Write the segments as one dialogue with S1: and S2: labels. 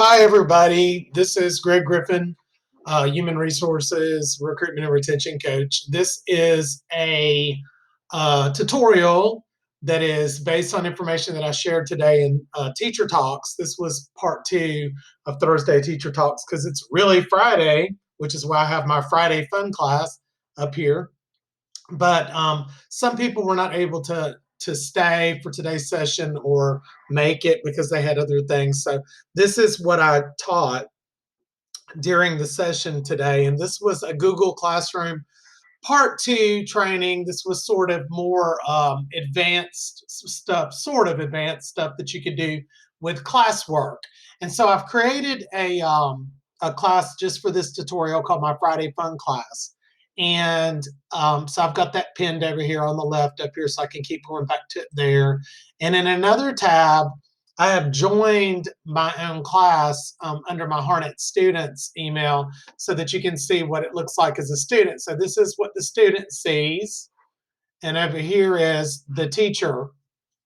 S1: Hi, everybody. This is Greg Griffin, Human Resources Recruitment and Retention Coach. This is a tutorial that is based on information that I shared today in Teacher Talks. This was part 2 of Thursday Teacher Talks because it's really Friday, which is why I have my Friday fun class up here. But some people were not able to stay for today's session or make it because they had other things. So this is what I taught during the session today, and this was a Google Classroom part 2 training. This was sort of more advanced stuff, that you could do with classwork. And so I've created a class just for this tutorial called my Friday Fun Class. And so I've got that pinned over here on the left up here so I can keep going back to it there. And in another tab, I have joined my own class under my Harnett Students email so that you can see what it looks like as a student. So this is what the student sees. And over here is the teacher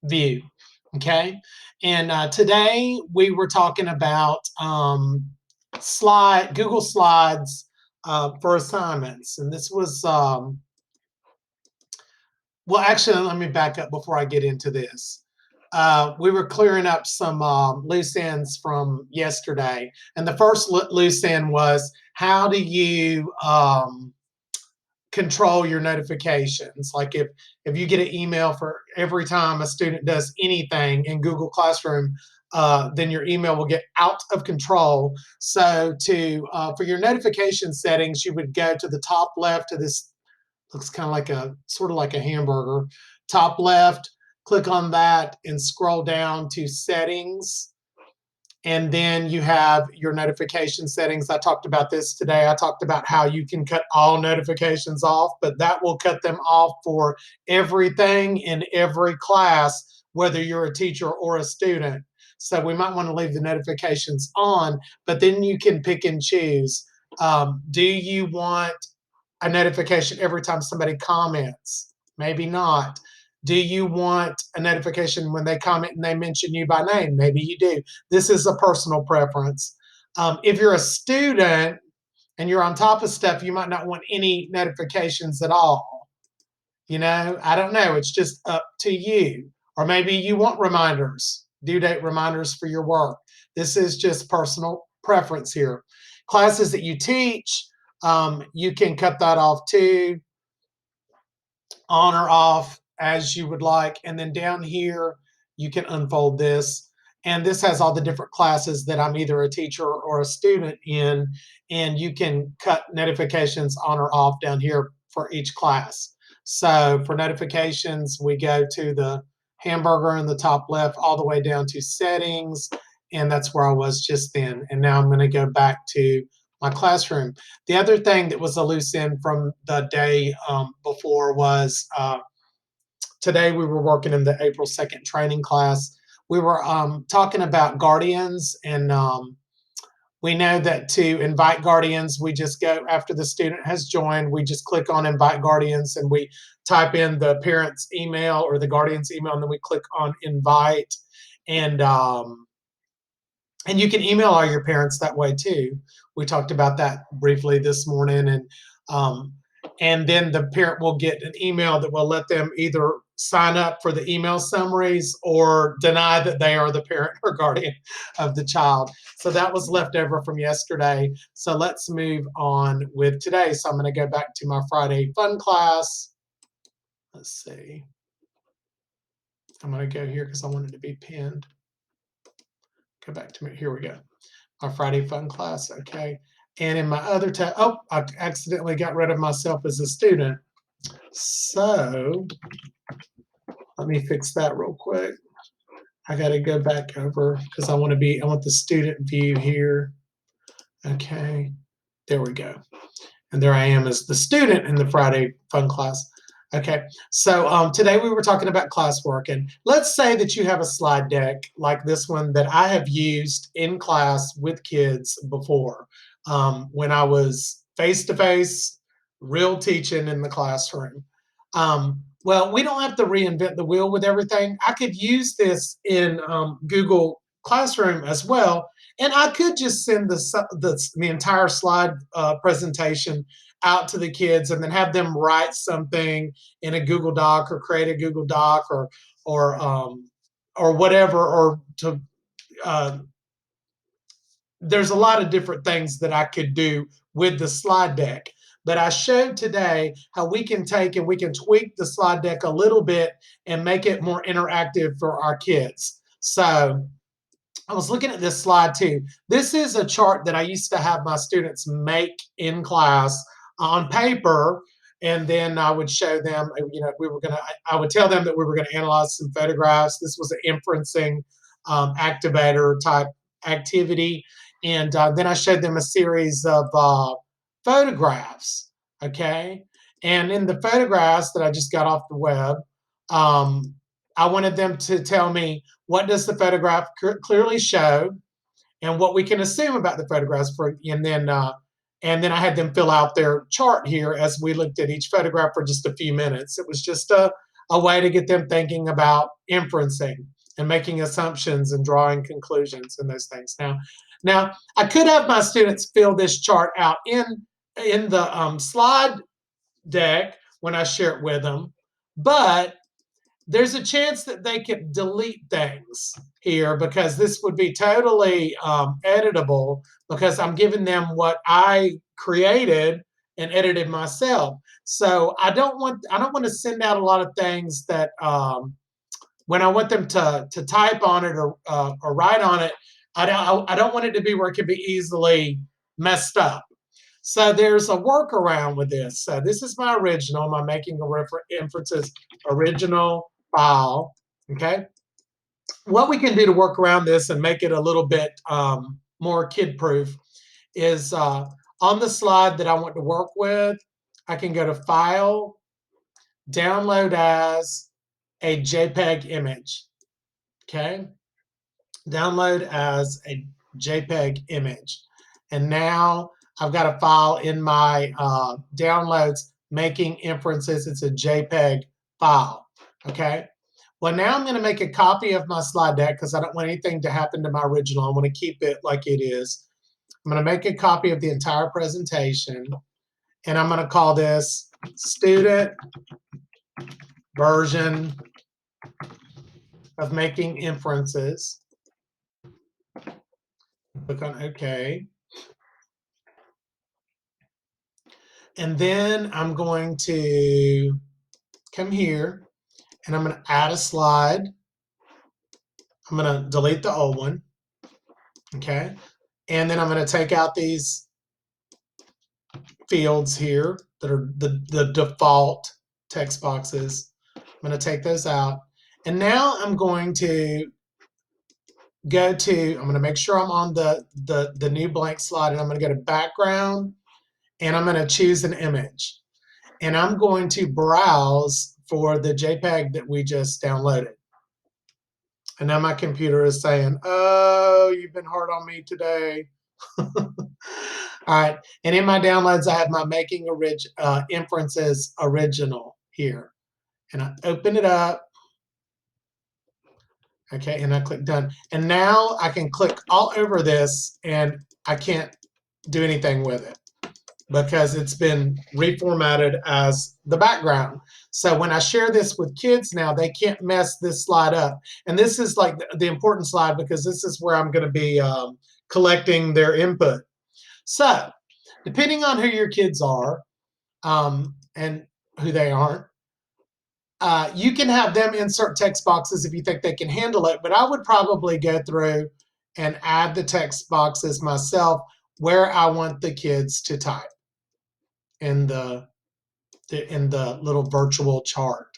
S1: view. Okay. And today we were talking about Google Slides for assignments. And this was, well, actually, let me back up before I get into this. We were clearing up some loose ends from yesterday. And the first loose end was, how do you control your notifications? Like if you get an email for every time a student does anything in Google Classroom, then your email will get out of control. So for your notification settings, you would go to the top left of this. Looks kind of like sort of like a hamburger. Top left, click on that and scroll down to settings. And then you have your notification settings. I talked about this today. I talked about how you can cut all notifications off, but that will cut them off for everything in every class, whether you're a teacher or a student. So we might want to leave the notifications on, but then you can pick and choose. Do you want a notification every time somebody comments? Maybe not. Do you want a notification when they comment and they mention you by name? Maybe you do. This is a personal preference. If you're a student and you're on top of stuff, you might not want any notifications at all. I don't know. It's just up to you. Or maybe you want reminders, due date reminders for your work. This is just personal preference here. Classes that you teach, you can cut that off too, on or off as you would like. And then down here, you can unfold this. And this has all the different classes that I'm either a teacher or a student in. And you can cut notifications on or off down here for each class. So for notifications, we go to the hamburger in the top left all the way down to settings. And that's where I was just then. And now I'm going to go back to my classroom. The other thing that was a loose end from the day before was today we were working in the April 2nd training class. We were talking about guardians, and we know that to invite guardians, we just go after the student has joined, we just click on invite guardians and we type in the parent's email or the guardian's email, and then we click on invite. And you can email all your parents that way too. We talked about that briefly this morning. And then the parent will get an email that will let them either sign up for the email summaries or deny that they are the parent or guardian of the child. So that was left over from yesterday. So let's move on with today. So I'm going to go back to my Friday fun class. Let's see. I'm going to go here because I want it to be pinned. Go back to me. Here we go. Our Friday fun class. Okay. And in my other tab, oh, I accidentally got rid of myself as a student. So let me fix that real quick. I got to go back over because I want the student view here. Okay. There we go. And there I am as the student in the Friday fun class. Okay, so today we were talking about classwork, and let's say that you have a slide deck like this one that I have used in class with kids before when I was face-to-face, real teaching in the classroom. Well, we don't have to reinvent the wheel with everything. I could use this in Google classroom as well. And I could just send the entire slide presentation out to the kids and then have them write something in a Google Doc or create a Google Doc or whatever, or to there's a lot of different things that I could do with the slide deck. But I showed today how we can take and we can tweak the slide deck a little bit and make it more interactive for our kids. So I was looking at this slide too. This is a chart that I used to have my students make in class on paper, and then I would show them, I would tell them that we were gonna analyze some photographs. This was an inferencing activator type activity. And then I showed them a series of photographs, okay? And in the photographs that I just got off the web, I wanted them to tell me, what does the photograph clearly show and what we can assume about the photographs, and then I had them fill out their chart here as we looked at each photograph for just a few minutes. It was just a way to get them thinking about inferencing and making assumptions and drawing conclusions and those things. Now I could have my students fill this chart out in the slide deck when I share it with them, but there's a chance that they could delete things here because this would be totally editable, because I'm giving them what I created and edited myself. So I don't want to send out a lot of things that when I want them to type on it or write on it, I don't want it to be where it can be easily messed up. So there's a workaround with this. So this is my original, my making a inferences original file, okay? What we can do to work around this and make it a little bit more kid-proof is on the slide that I want to work with, I can go to File, Download as a JPEG image, okay? Download as a JPEG image. And now I've got a file in my downloads making inferences. It's a JPEG file, okay? Well, now I'm going to make a copy of my slide deck because I don't want anything to happen to my original. I want to keep it like it is. I'm going to make a copy of the entire presentation, and I'm going to call this student version of making inferences. Click on OK. And then I'm going to come here and I'm going to add a slide. I'm going to delete the old one. Okay. And then I'm going to take out these fields here that are the default text boxes. I'm going to take those out. And now I'm going to I'm going to make sure I'm on the new blank slide, and I'm going to go to background, and I'm going to choose an image. And I'm going to browse for the JPEG that we just downloaded. And now my computer is saying, oh, you've been hard on me today. All right. And in my downloads, I have my making inferences original here. And I open it up. Okay. And I click done. And now I can click all over this and I can't do anything with it, because it's been reformatted as the background. So when I share this with kids now, they can't mess this slide up. And this is like the important slide, because this is where I'm going to be collecting their input. So depending on who your kids are and who they aren't, you can have them insert text boxes if you think they can handle it, but I would probably go through and add the text boxes myself where I want the kids to type in the little virtual chart.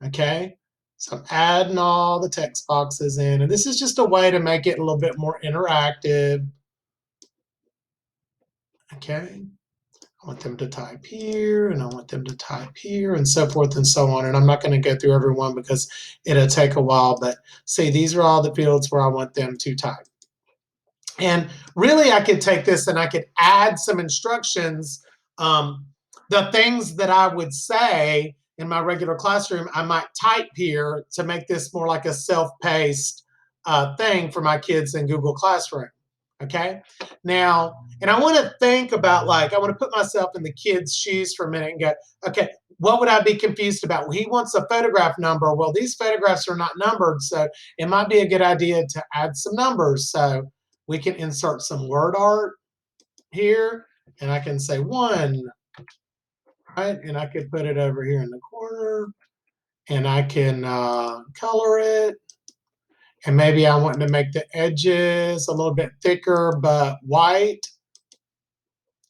S1: Okay, so I'm adding all the text boxes in, and this is just a way to make it a little bit more interactive. Okay, I want them to type here, and I want them to type here, and so forth and so on. And I'm not going to go through every one because it'll take a while, but see, these are all the fields where I want them to type. And really, I could take this and I could add some instructions. The things that I would say in my regular classroom, I might type here to make this more like a self-paced thing for my kids in Google Classroom. Okay. Now, and I want to think about, like, I want to put myself in the kid's shoes for a minute and go, okay, what would I be confused about? Well, he wants a photograph number. Well, these photographs are not numbered, so it might be a good idea to add some numbers. So we can insert some word art here, and I can say 1, right? And I could put it over here in the corner, and I can color it. And maybe I want to make the edges a little bit thicker, but white.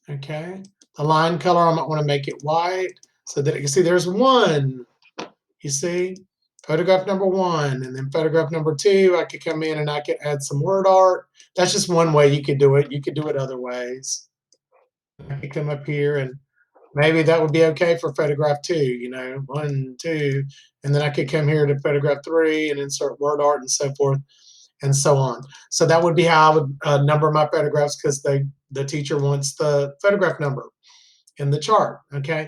S1: Okay. The line color, I might want to make it white so that you can see there's 1. You see? Photograph number 1. And then photograph number 2, I could come in and I could add some word art. That's just one way you could do it. You could do it other ways. I could come up here and maybe that would be okay for photograph 2, 1, 2. And then I could come here to photograph 3 and insert word art and so forth and so on. So that would be how I would number my photographs, because the teacher wants the photograph number in the chart, okay?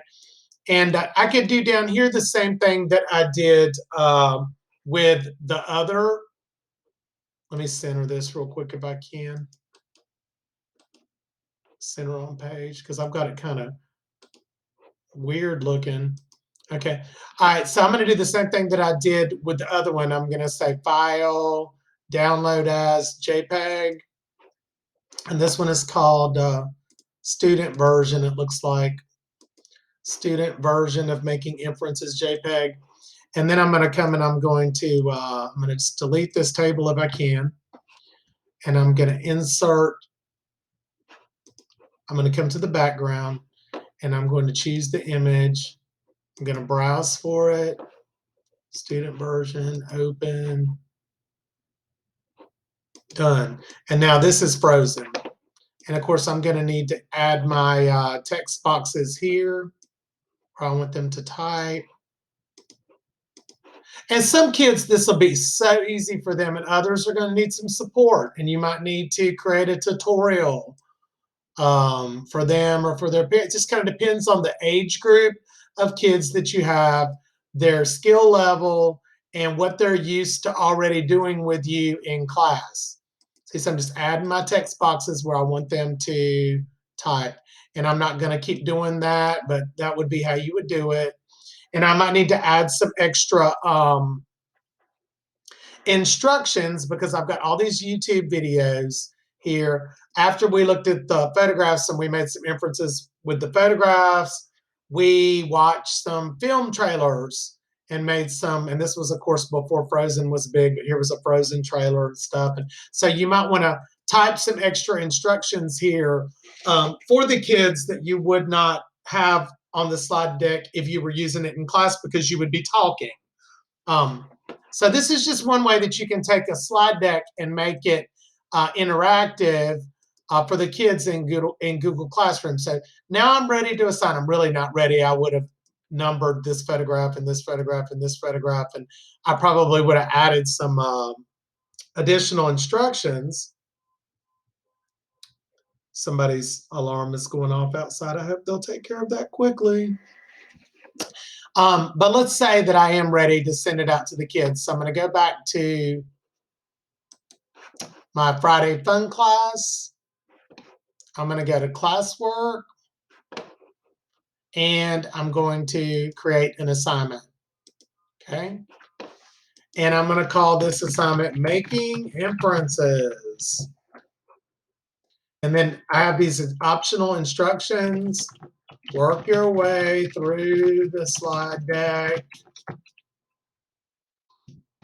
S1: And I could do down here the same thing that I did with the other. Let me center this real quick if I can. Center on page, because I've got it kind of weird looking. Okay. All right. So I'm going to do the same thing that I did with the other one. I'm going to say File, Download as JPEG. And this one is called Student Version. It looks like Student Version of Making Inferences JPEG. And then I'm going to come and I'm going to just delete this table if I can. And I'm going to insert. I'm going to come to the background and I'm going to choose the image. I'm going to browse for it. Student version, open, done. And now this is frozen. And of course, I'm going to need to add my text boxes here where I want them to type. And some kids, this will be so easy for them, and others are going to need some support. And you might need to create a tutorial for them or for their parents. It just kind of depends on the age group of kids that you have, their skill level, and what they're used to already doing with you in class. See, so I'm just adding my text boxes where I want them to type. And I'm not going to keep doing that, but that would be how you would do it. And I might need to add some extra instructions, because I've got all these YouTube videos here. After we looked at the photographs and we made some inferences with the photographs, we watched some film trailers and made some, and this was of course before Frozen was big, but here was a Frozen trailer and stuff. And so you might want to type some extra instructions here for the kids that you would not have on the slide deck if you were using it in class, because you would be talking. So this is just one way that you can take a slide deck and make it interactive for the kids in Google Classroom. So now I'm ready to assign. I'm really not ready. I would have numbered this photograph and this photograph and this photograph, and I probably would have added some additional instructions. Somebody's alarm is going off outside. I hope they'll take care of that quickly. But let's say that I am ready to send it out to the kids. So I'm going to go back to my Friday Fun class. I'm going to go to classwork, and I'm going to create an assignment. Okay. And I'm going to call this assignment Making Inferences. And then I have these optional instructions. Work your way through the slide deck.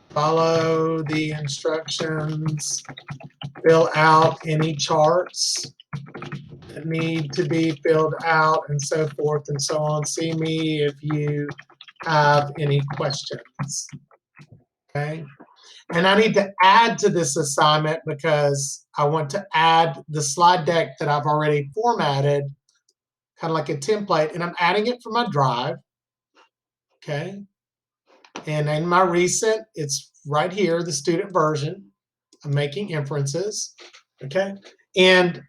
S1: Follow the instructions. Fill out any charts that need to be filled out, and so forth and so on. See me if you have any questions. Okay. And I need to add to this assignment because I want to add the slide deck that I've already formatted, kind of like a template, and I'm adding it from my drive. Okay. And in my recent, it's right here, the student version. I'm making inferences. Okay. And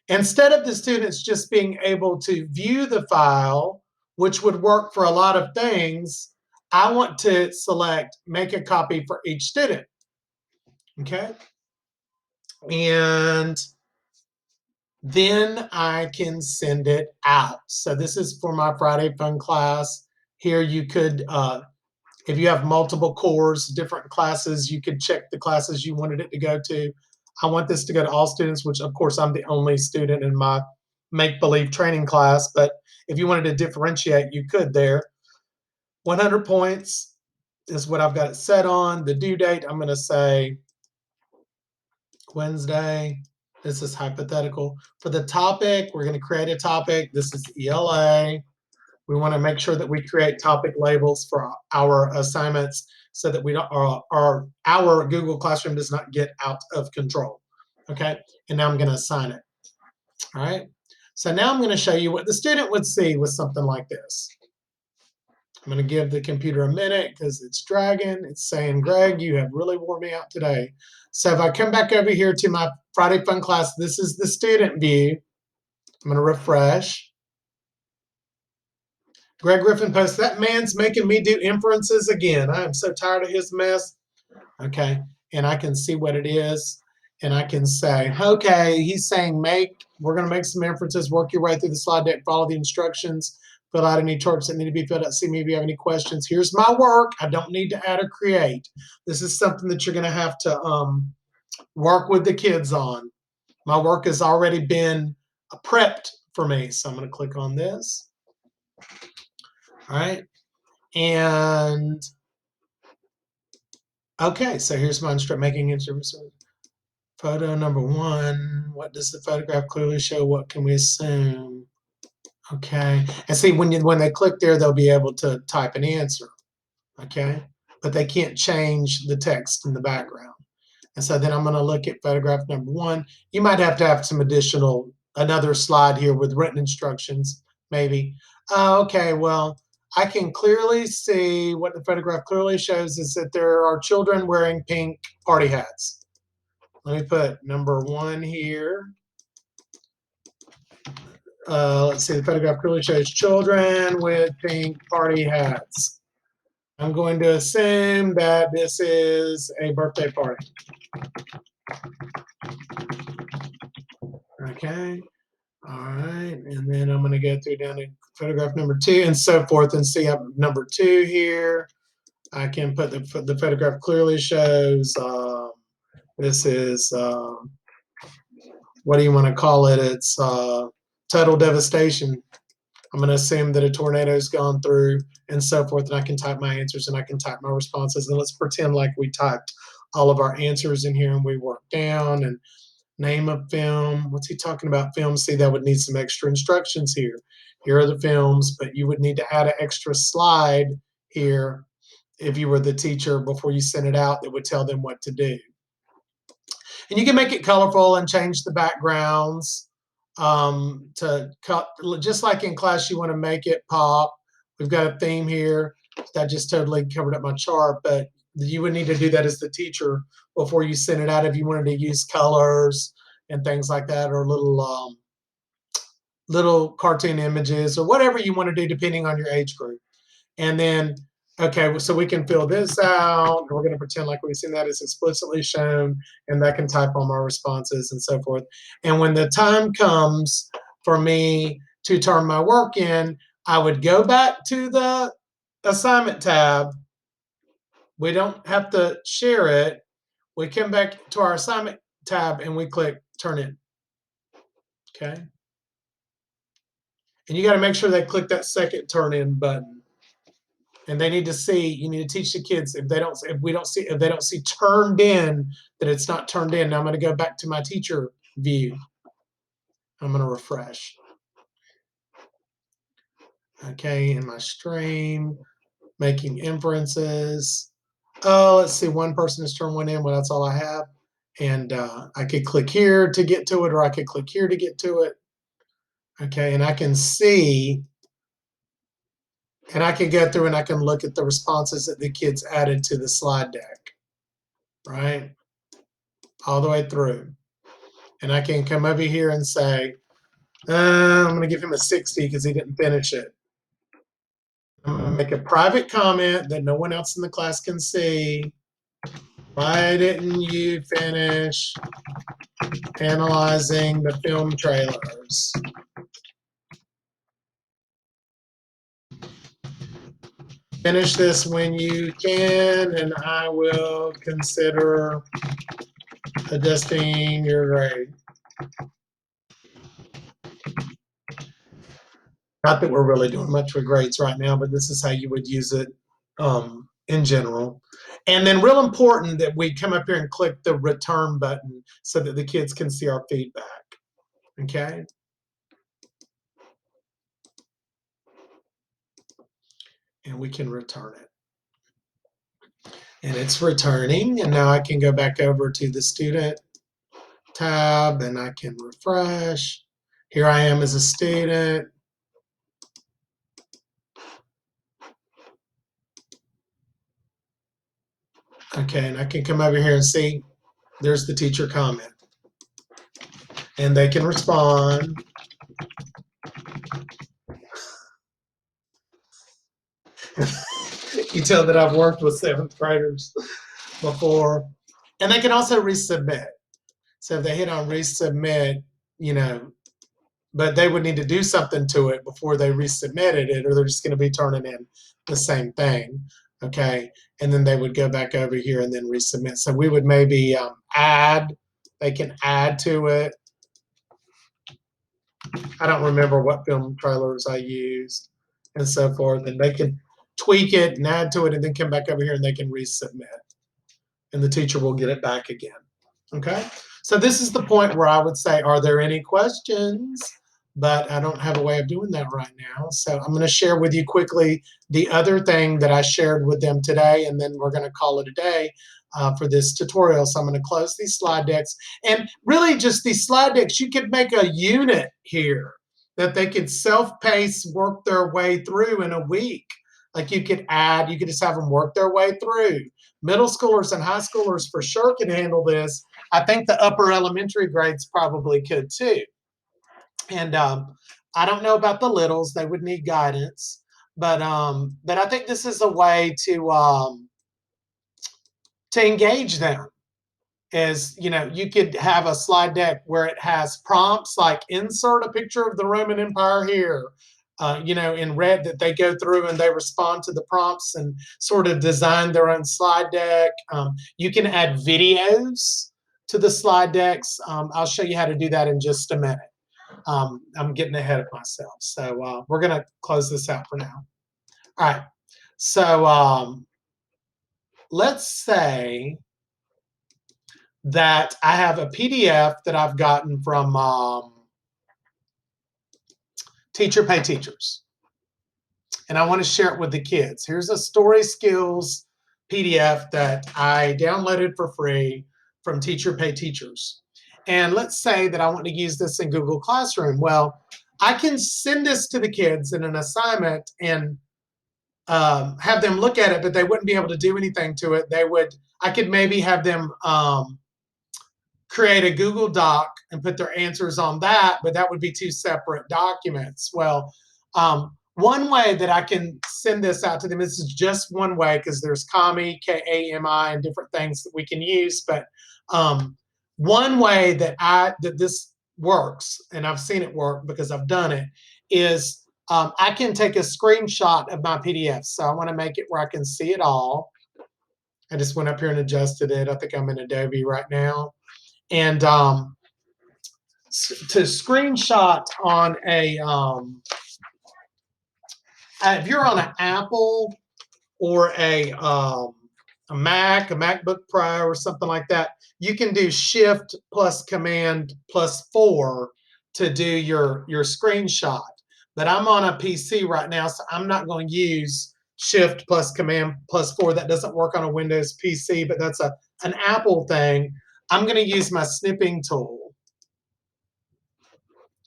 S1: instead of the students just being able to view the file, which would work for a lot of things, I want to select make a copy for each student. Okay. And then I can send it out. So this is for my Friday Fun class. Here you could, if you have multiple cores, different classes, you could check the classes you wanted it to go to. I want this to go to all students, which of course I'm the only student in my make-believe training class, but if you wanted to differentiate, you could there. 100 points is what I've got it set on. The due date, I'm going to say Wednesday. This is hypothetical. For the topic, we're going to create a topic. This is ELA. We want to make sure that we create topic labels for our assignments so that we don't, our Google Classroom does not get out of control. Okay, and now I'm going to assign it. All right, so now I'm going to show you what the student would see with something like this. I'm going to give the computer a minute because it's dragging. It's saying, Greg, you have really wore me out today. So if I come back over here to my Friday Fun class, this is the student view. I'm going to refresh. Greg Griffin posts, that man's making me do inferences again. I am so tired of his mess. Okay, and I can see what it is. And I can say, okay, he's saying we're going to make some inferences, work your way through the slide deck, follow the instructions, fill out any charts that need to be filled out, see me if you have any questions. Here's my work. I don't need to add or create. This is something that you're going to have to work with the kids on. My work has already been prepped for me. So I'm going to click on this. All right. And okay, so here's my making instruments. Photo number 1. What does the photograph clearly show? What can we assume? Okay, and see when they click there, they'll be able to type an answer. Okay, but they can't change the text in the background. And so then I'm going to look at photograph number 1. You might have to have some another slide here with written instructions, maybe. Okay, well, I can clearly see what the photograph clearly shows is that there are children wearing pink party hats. Let me put number 1 here. Let's see, the photograph clearly shows children with pink party hats. I'm going to assume that this is a birthday party. Okay. All right. And then I'm going to go through down to photograph number 2 and so forth and see number 2 here. I can put the photograph clearly shows this is what do you want to call it? It's total devastation. I'm going to assume that a tornado's gone through and so forth, and I can type my answers and I can type my responses. And let's pretend like we typed all of our answers in here and we work down and name of film. What's he talking about? Film. See, that would need some extra instructions here. Here are the films, but you would need to add an extra slide here if you were the teacher before you sent it out that would tell them what to do. And you can make it colorful and change the backgrounds to cut, just like in class, you want to make it pop. We've got a theme here that just totally covered up my chart, but you would need to do that as the teacher before you send it out if you wanted to use colors and things like that, or little cartoon images or whatever you want to do depending on your age group. And then, okay, so we can fill this out. We're going to pretend like we've seen that as explicitly shown, and that can type all my responses and so forth. And when the time comes for me to turn my work in, I would go back to the assignment tab. We don't have to share it. We come back to our assignment tab and we click turn in. Okay. And you got to make sure they click that second turn in button. And they need to see, you need to teach the kids if they don't see turned in, that it's not turned in. Now I'm going to go back to my teacher view. I'm going to refresh. Okay, in my stream, making inferences. Oh, let's see, one person has turned one in. Well, that's all I have. And I could click here to get to it, or I could click here to get to it. Okay, and I can see, and I can go through and I can look at the responses that the kids added to the slide deck, right? All the way through. And I can come over here and say, I'm going to give him a 60 because he didn't finish it. I'm going to make a private comment that no one else in the class can see. Why didn't you finish analyzing the film trailers? Finish this when you can, and I will consider adjusting your grade. Not that we're really doing much with grades right now, but this is how you would use it in general. And then real important that we come up here and click the return button so that the kids can see our feedback. Okay. And we can return it. And it's returning. And now I can go back over to the student tab and I can refresh. Here I am as a student. Okay, and I can come over here and see there's the teacher comment. And they can respond. You tell that I've worked with seventh graders before. And they can also resubmit. So if they hit on resubmit, you know, but they would need to do something to it before they resubmitted it, or they're just going to be turning in the same thing. Okay. And then they would go back over here and then resubmit. So we would maybe add, they can add to it. I don't remember what film trailers I used and so forth. And they can tweak it and add to it and then come back over here and they can resubmit. And the teacher will get it back again. Okay, so this is the point where I would say, are there any questions? But I don't have a way of doing that right now. So I'm going to share with you quickly the other thing that I shared with them today, and then we're going to call it a day for this tutorial. So I'm going to close these slide decks. And really just these slide decks, you could make a unit here that they could self-pace, work their way through in a week. Like you could add, you could just have them work their way through. Middle schoolers and high schoolers for sure can handle this. I think the upper elementary grades probably could too. And I don't know about the littles; they would need guidance. But I think this is a way to engage them. Is, you know, you could have a slide deck where it has prompts like insert a picture of the Roman Empire here, you know, in red, that they go through and they respond to the prompts and sort of design their own slide deck. You can add videos to the slide decks. I'll show you how to do that in just a minute. I'm getting ahead of myself. So we're going to close this out for now. All right. So let's say that I have a PDF that I've gotten from Teacher Pay Teachers. And I want to share it with the kids. Here's a story skills PDF that I downloaded for free from Teacher Pay Teachers. And let's say that I want to use this in Google Classroom. Well, I can send this to the kids in an assignment and have them look at it, but they wouldn't be able to do anything to it. I could maybe have them create a Google Doc and put their answers on that, but that would be two separate documents. Well, one way that I can send this out to them, this is just one way because there's Kami, Kami, and different things that we can use. But one way that this works, and I've seen it work because I've done it, is I can take a screenshot of my PDF. So I want to make it where I can see it all. I just went up here and adjusted it. I think I'm in Adobe right now. And to screenshot on if you're on an Apple or a Mac, a MacBook Pro or something like that, you can do Shift plus Command plus 4 to do your screenshot. But I'm on a PC right now, so I'm not going to use Shift plus Command plus 4. That doesn't work on a Windows PC, but that's an Apple thing. I'm going to use my snipping tool.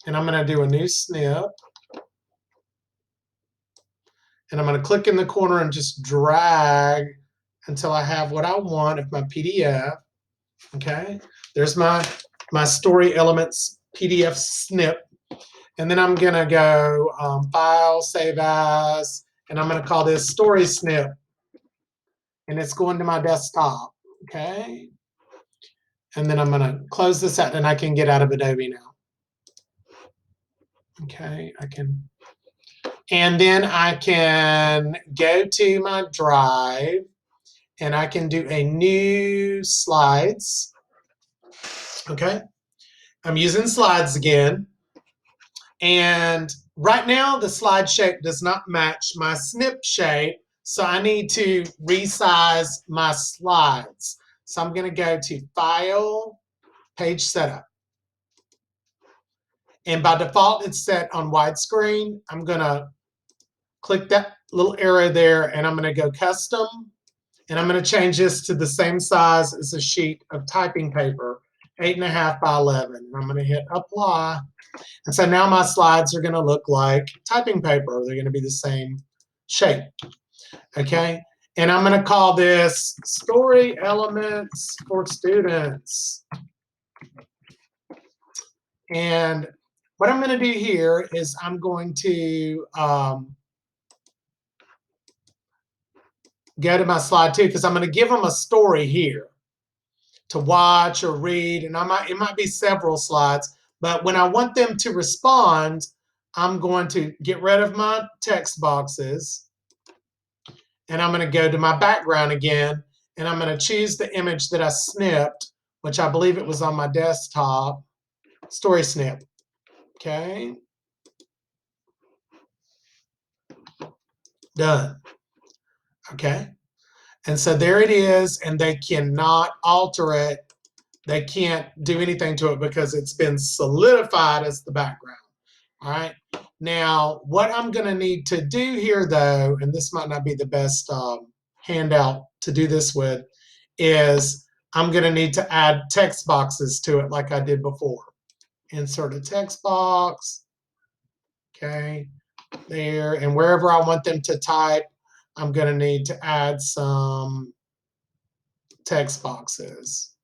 S1: And I'm going to do a new snip. And I'm going to click in the corner and just drag until I have what I want of my PDF. Okay, there's my story elements PDF snip. And then I'm going to go File, Save As, and I'm going to call this Story Snip. And it's going to my desktop. Okay. And then I'm going to close this out and I can get out of Adobe now. Okay, I can. And then I can go to my drive and I can do a new slides. Okay, I'm using slides again. And right now the slide shape does not match my snip shape. So I need to resize my slides. So I'm going to go to File, Page Setup. And by default, it's set on widescreen. I'm going to click that little arrow there and I'm going to go Custom. And I'm going to change this to the same size as a sheet of typing paper, 8.5 by 11. And I'm going to hit Apply. And so now my slides are going to look like typing paper. They're going to be the same shape. Okay. And I'm going to call this Story Elements for Students. And what I'm going to do here is I'm going to go to my slide 2 because I'm going to give them a story here to watch or read. And it might be several slides. But when I want them to respond, I'm going to get rid of my text boxes. And I'm going to go to my background again. And I'm going to choose the image that I snipped, which I believe it was on my desktop. Story snip. Okay. Done. Okay. And so there it is. And they cannot alter it. They can't do anything to it because it's been solidified as the background. All right. Now, what I'm going to need to do here, though, and this might not be the best handout to do this with, is I'm going to need to add text boxes to it like I did before. Insert a text box. Okay. There. And wherever I want them to type, I'm going to need to add some text boxes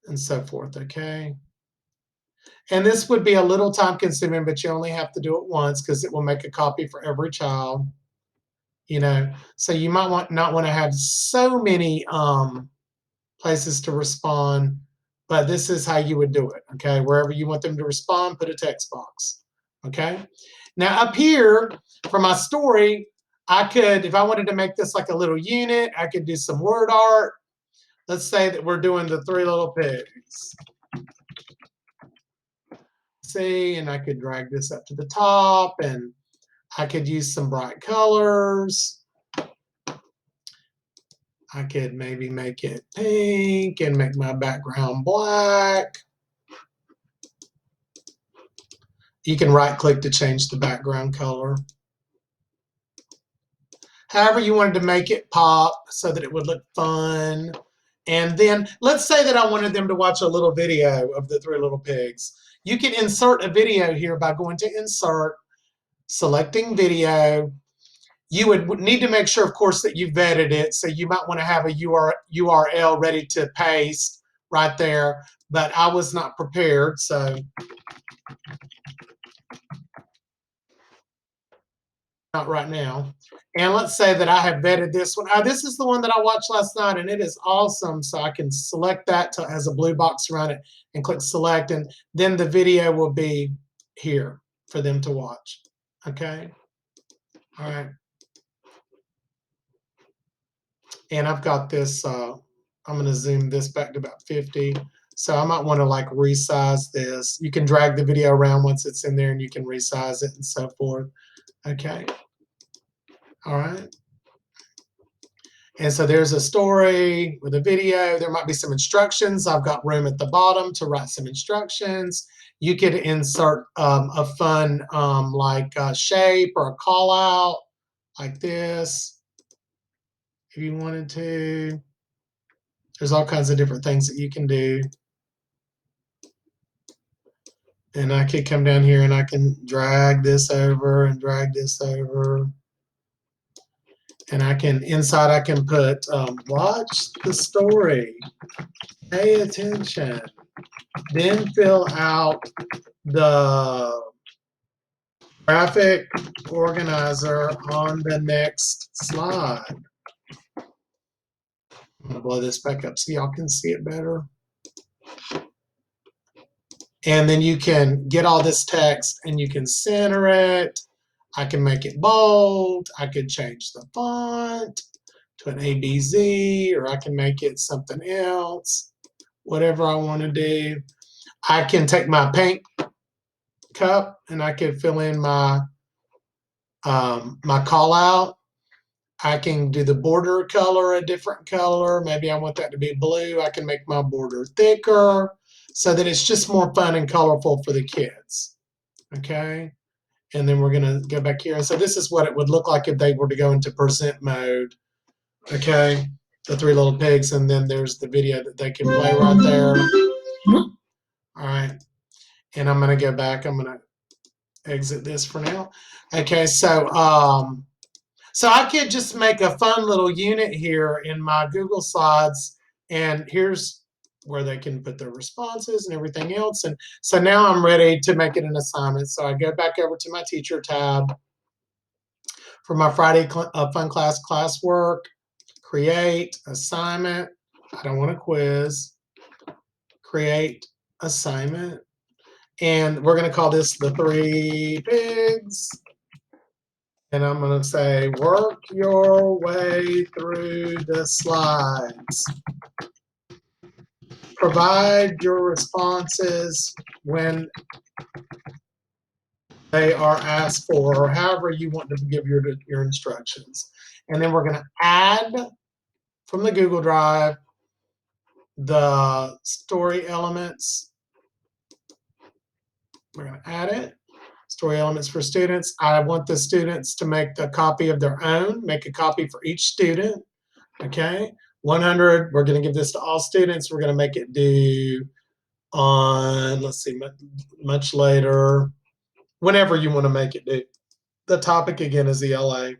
S1: and so forth. Okay. And this would be a little time consuming, but you only have to do it once because it will make a copy for every child. You know, so you might not want to have so many places to respond, but this is how you would do it. Okay, wherever you want them to respond, put a text box. Okay, now up here for my story, I could, if I wanted to make this like a little unit, I could do some word art. Let's say that we're doing the 3 little pigs. See, and I could drag this up to the top and I could use some bright colors. I could maybe make it pink and make my background black. You can right click to change the background color. However you wanted to make it pop so that it would look fun. And then let's say that I wanted them to watch a little video of the 3 little pigs. You can insert a video here by going to Insert, selecting Video. You would need to make sure, of course, that you vetted it. So you might want to have a URL ready to paste right there. But I was not prepared, so not right now. And let's say that I have vetted this one. This is the one that I watched last night, and it is awesome. So I can select that till it has a blue box around it and click Select. And then the video will be here for them to watch. Okay? All right. And I've got this, I'm going to zoom this back to about 50. So I might want to like resize this. You can drag the video around once it's in there and you can resize it and so forth. Okay. All right. And so there's a story with a video. There might be some instructions. I've got room at the bottom to write some instructions. You could insert a fun like a shape or a call out like this if you wanted to. There's all kinds of different things that you can do. And I could come down here and I can drag this over and drag this over. And I can, inside I can put, watch the story, pay attention, then fill out the graphic organizer on the next slide. I'm gonna blow this back up so y'all can see it better. And then you can get all this text and you can center it. I can make it bold. I could change the font to an ABZ, or I can make it something else, whatever I want to do. I can take my paint cup and I can fill in my my call out. I can do the border color a different color. Maybe I want that to be blue. I can make my border thicker so that it's just more fun and colorful for the kids. Okay. And then we're going to go back here. And so this is what it would look like if they were to go into present mode. Okay. The three little pigs. And then there's the video that they can play right there. All right. And I'm going to go back. I'm going to exit this for now. Okay. So I could just make a fun little unit here in my Google Slides, and here's where they can put their responses and everything else. And so now I'm ready to make it an assignment. So I go back over to my teacher tab for my Friday fun class classwork, create assignment. I don't want a quiz. Create assignment. And we're going to call this the 3 pigs. And I'm going to say, work your way through the slides. Provide your responses when they are asked for, or however you want to give your instructions. And then we're going to add from the Google Drive the story elements. We're going to add it. Story elements for students. I want the students to make a copy of their own, make a copy for each student. Okay, 100, we're going to give this to all students. We're going to make it due on, let's see, much later, whenever you want to make it due. The topic again is ELA.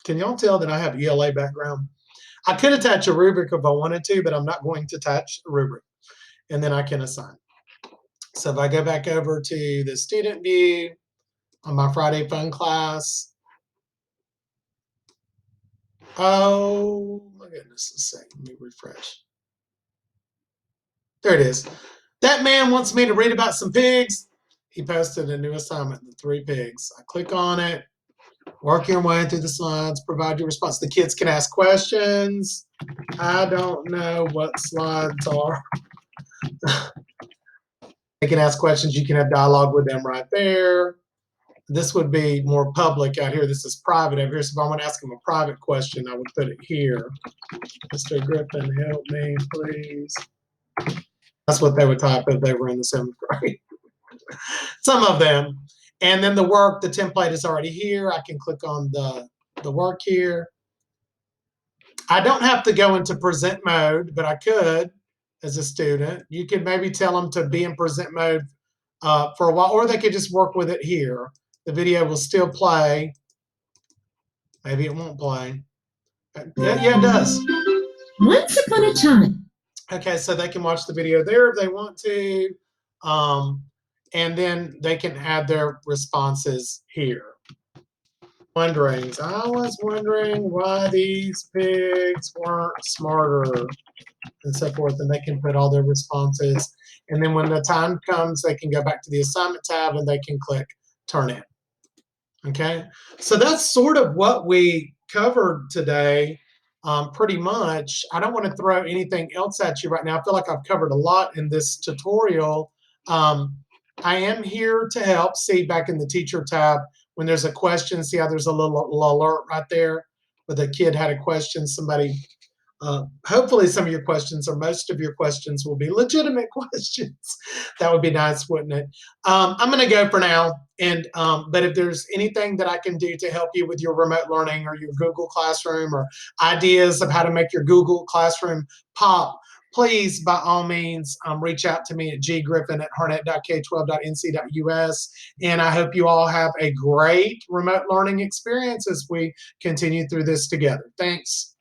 S1: Can y'all tell that I have ELA background? I could attach a rubric if I wanted to, but I'm not going to attach a rubric. And then I can assign. So if I go back over to the student view on my Friday fun class, oh my goodness, a second, let me refresh. There it is. That man wants me to read about some pigs. He posted a new assignment, the 3 pigs. I click on it, work your way through the slides, provide your response. The kids can ask questions. I don't know what slides are. They can ask questions. You can have dialogue with them right there. This would be more public out here. This is private over here. So if I want to ask them a private question, I would put it here. Mr. Griffin, help me, please. That's what they would type if they were in the 7th grade. Some of them. And then the work, the template is already here. I can click on the work here. I don't have to go into present mode, but I could as a student. You could maybe tell them to be in present mode for a while, or they could just work with it here. The video will still play. Maybe it won't play. Yeah, it does.
S2: Once upon a time.
S1: Okay, so they can watch the video there if they want to. And then they can add their responses here. I was wondering why these pigs weren't smarter, and so forth. And they can put all their responses. And then when the time comes, they can go back to the assignment tab and they can click turn in. Okay, so that's sort of what we covered today. Pretty much. I don't want to throw anything else at you right now. I feel like I've covered a lot in this tutorial. I am here to help. See back in the teacher tab when there's a question, see how there's a little alert right there where the kid had a question. Somebody, hopefully some of your questions or most of your questions will be legitimate questions. That would be nice, wouldn't it? I'm going to go for now. And but if there's anything that I can do to help you with your remote learning or your Google Classroom or ideas of how to make your Google Classroom pop, please, by all means, reach out to me at ggriffin@harnett.k12.nc.us. And I hope you all have a great remote learning experience as we continue through this together. Thanks.